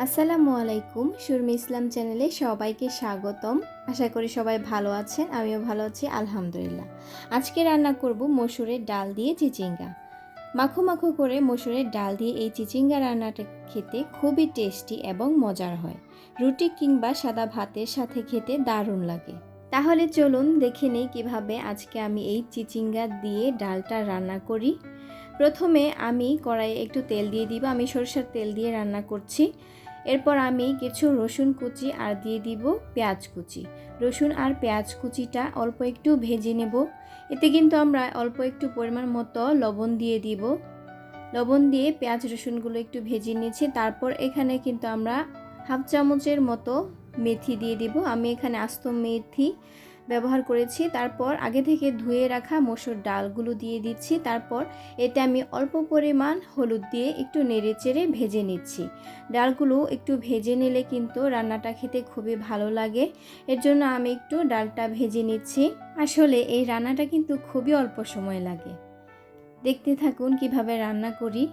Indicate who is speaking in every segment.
Speaker 1: আসসালামু আলাইকুম। সুরমি ইসলাম চ্যানেলে সবাইকে স্বাগতম। আশা করি সবাই ভালো আছেন, আমিও ভালো আছি আলহামদুলিল্লাহ। আজকে রান্না করব মসুরের ডাল দিয়ে চিচিঙ্গা। মাখো মাখো করে মসুরের ডাল দিয়ে এই চিচিঙ্গা রান্নাটা খেতে খুবই টেস্টি এবং মজার হয়। রুটি কিংবা সাদা ভাতের সাথে খেতে দারুণ লাগে। তাহলে চলুন দেখে নিই কীভাবে আজকে আমি এই চিচিঙ্গা দিয়ে ডালটা রান্না করি। প্রথমে আমি কড়াইয়ে একটু তেল দিয়ে দিব। আমি সরষের তেল দিয়ে রান্না করছি। এরপর আমি কিছু রসুন কুচি আর দিয়ে দিব পেঁয়াজ কুচি। রসুন আর পেঁয়াজ কুচিটা অল্প একটু ভেজে নেব। এতে কিন্তু আমরা অল্প একটু পরিমাণ মতো লবণ দিয়ে দিব। লবণ দিয়ে পেঁয়াজ রসুনগুলো একটু ভেজে নিয়েছি। তারপর এখানে কিন্তু আমরা হাফ চামচের মতো মেথি দিয়ে দিব। আমি এখানে আস্ত মেথি ব্যবহার করেছি। তারপর আগে থেকে ধুয়ে রাখা মসুর ডালগুলো দিয়ে দিচ্ছি। তারপর এতে আমি অল্প পরিমাণ হলুদ দিয়ে একটু নেড়েচেড়ে ভেজে নিচ্ছি। ডালগুলো একটু ভেজে নিলে কিন্তু রান্নাটা খেতে খুবই ভালো লাগে। এর জন্য আমি একটু ডালটা ভেজে নিচ্ছি। আসলে এই রান্নাটা কিন্তু খুবই অল্প সময় লাগে। দেখতে থাকুন কিভাবে রান্না করি।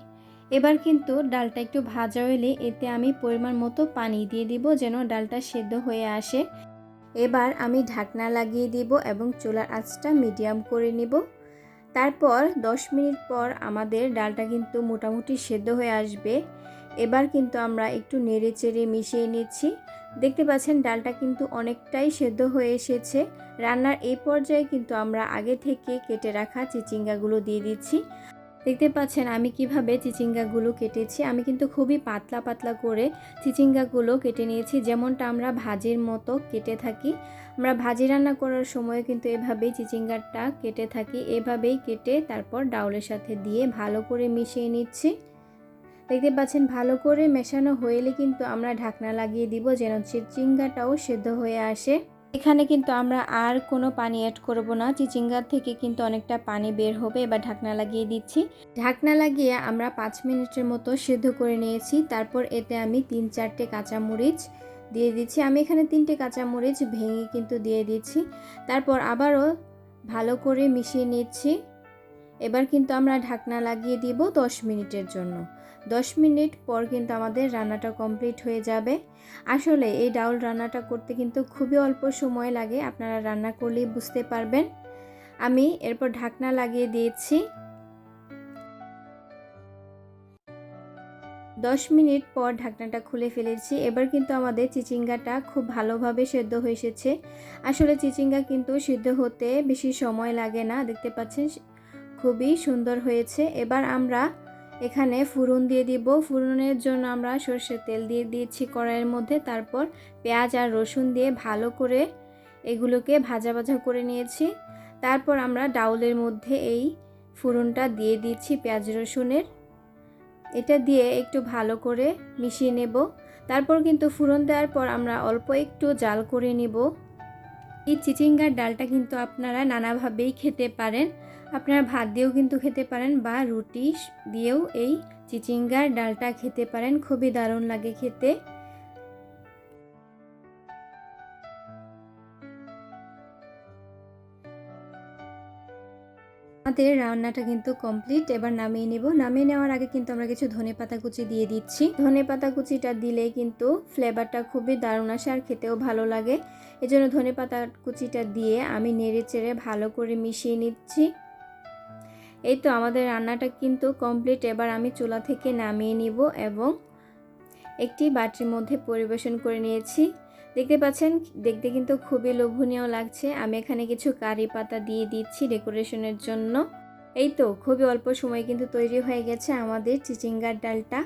Speaker 1: এবার কিন্তু ডালটা একটু ভাজা হলে এতে আমি পরিমাণ মতো পানি দিয়ে দিব যেন ডালটা সেদ্ধ হয়ে আসে। এবার আমি ঢাকনা লাগিয়ে দিব এবং চুলার আঁচটা মিডিয়াম করে নিব। তারপর 10 মিনিট পর আমাদের ডালটা কিন্তু মোটামুটি সেদ্ধ হয়ে আসবে। এবার কিন্তু আমরা একটু নেড়ে চেড়ে মিশিয়ে নিচ্ছি। দেখতে পাচ্ছেন ডালটা কিন্তু অনেকটাই সেদ্ধ হয়ে এসেছে। রান্নার এই পর্যায়ে কিন্তু আমরা আগে থেকে কেটে রাখা চিচিঙ্গাগুলো দিয়ে দিচ্ছি। দেখতে পাচ্ছেন আমি কিভাবে চিচিঙ্গাগুলো কেটেছি। আমি কিন্তু খুবই পাতলা পাতলা করে চিচিঙ্গাগুলো কেটে নিয়েছি, যেমনটা আমরা ভাজির মতো কেটে থাকি। আমরা ভাজি রান্না করার সময় কিন্তু এভাবেই চিচিঙ্গাটা কেটে থাকি। এভাবেই কেটে তারপর ডাউলের সাথে দিয়ে ভালো করে মিশিয়ে নিচ্ছি। দেখতে পাচ্ছেন ভালো করে মেশানো হলে কিন্তু আমরা ঢাকনা লাগিয়ে দিব যেন চিচিঙ্গাটাও সেদ্ধ হয়ে আসে। এখানে কিন্তু আমরা আর কোনো পানি অ্যাড করব না। চিচিঙ্গা থেকে কিন্তু অনেকটা পানি বের হবে। এবার ঢাকনা লাগিয়ে দিচ্ছি। ঢাকনা লাগিয়ে আমরা 5 মিনিটের মতো সেদ্ধ করে নিয়েছি। তারপর এতে আমি 3-4টে কাঁচামরিচ দিয়ে দিচ্ছি। আমি এখানে 3টে কাঁচামরিচ ভেঙে কিন্তু দিয়ে দিচ্ছি। তারপর আবারও ভালো করে মিশিয়ে নিচ্ছি। এবার কিন্তু আমরা ঢাকনা লাগিয়ে দিব 10 মিনিটের জন্য। 10 মিনিট পর কিন্তু আমাদের রান্নাটা কমপ্লিট হয়ে যাবে। আসলে এই ডাউল রান্নাটা করতে কিন্তু খুবই অল্প সময় লাগে, আপনারা রান্না করলেই বুঝতে পারবেন। আমি এরপর ঢাকনা লাগিয়ে দিয়েছি। 10 মিনিট পর ঢাকনাটা খুলে ফেলেছি। এবার কিন্তু আমাদের চিচিঙ্গাটা খুব ভালোভাবে সেদ্ধ হয়ে এসেছে। আসলে চিচিঙ্গা কিন্তু সিদ্ধ হতে বেশি সময় লাগে না। দেখতে পাচ্ছেন খুবই সুন্দর হয়েছে। এবার আমরা এখানে ফোড়ন দিয়ে দিব। ফোড়নের জন্য আমরা সরষের তেল দিয়ে দিয়েছি কড়াইয়ের মধ্যে। তারপর পেঁয়াজ আর রসুন দিয়ে ভালো করে এগুলোকে ভাজা ভাজা করে নিয়েছি। তারপর আমরা ডাউলের মধ্যে এই ফোড়নটা দিয়ে দিচ্ছি পেঁয়াজ রসুনের। এটা দিয়ে একটু ভালো করে মিশিয়ে নেব। তারপর কিন্তু ফোড়ন দেওয়ার পর আমরা অল্প একটু জাল করে নিব। এই চিচিঙ্গার ডালটা কিন্তু আপনারা নানাভাবেই খেতে পারেন। আপনারা ভাত দিয়েও কিন্তু খেতে পারেন বা রুটি দিয়েও এই চিচিঙ্গার ডালটা খেতে পারেন। খুবই দারুণ লাগে খেতে। আমাদের রান্নাটা কিন্তু কমপ্লিট। এবার নামিয়ে নেব। নামিয়ে নেওয়ার আগে কিন্তু আমরা কিছু ধনেপাতা কুচি দিয়ে দিচ্ছি। ধনেপাতা কুচিটা দিলে কিন্তু ফ্লেভারটা খুবই দারুণ আসে আর খেতেও ভালো লাগে। এজন্য ধনেপাতা কুচিটা দিয়ে আমি নেড়ে চেড়ে ভালো করে মিশিয়ে নিচ্ছি। এই তো আমাদের রান্নাটা কিন্তু কমপ্লিট। এবার আমি চুলা থেকে নামিয়ে নিব এবং একটি বাটির মধ্যে পরিবেশন করে নিয়েছি। দেখতে পাচ্ছেন দেখতে কিন্তু খুবই লোভনীয় লাগছে। আমি এখানে কিছু কারি পাতা দিয়ে দিচ্ছি ডেকোরেশনের জন্য। এই তো খুবই অল্প সময়ে কিন্তু তৈরি হয়ে গেছে আমাদের চিচিঙ্গার ডালটা।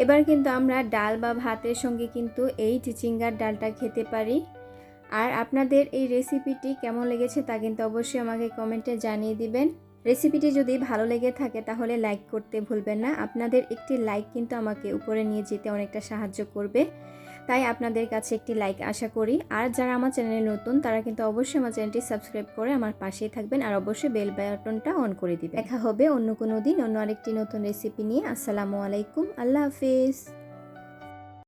Speaker 1: এবার কিন্তু আমরা ডাল বা ভাতের সঙ্গে কিন্তু এই চিচিঙ্গার ডালটা খেতে পারি। আর আপনাদের এই রেসিপিটি কেমন লেগেছে তা কিন্তু অবশ্যই আমাকে কমেন্টে জানিয়ে দিবেন। রেসিপিটি যদি ভালো লেগে থাকে তাহলে লাইক করতে ভুলবেন না। আপনাদের একটি লাইক কিন্তু আমাকে উপরে নিয়ে যেতে অনেকটা সাহায্য করবে। তাই আপনাদের কাছে একটি লাইক আশা করি। আর যারা আমার চ্যানেলে নতুন তারা কিন্তু অবশ্যই আমার চ্যানেলটি সাবস্ক্রাইব করে আমার পাশেই থাকবেন আর অবশ্যই বেল বাটনটা অন করে দিবেন। দেখা হবে অন্য কোনো দিন অন্য আরেকটি নতুন রেসিপি নিয়ে। আসসালামু আলাইকুম, আল্লাহ হাফেজ।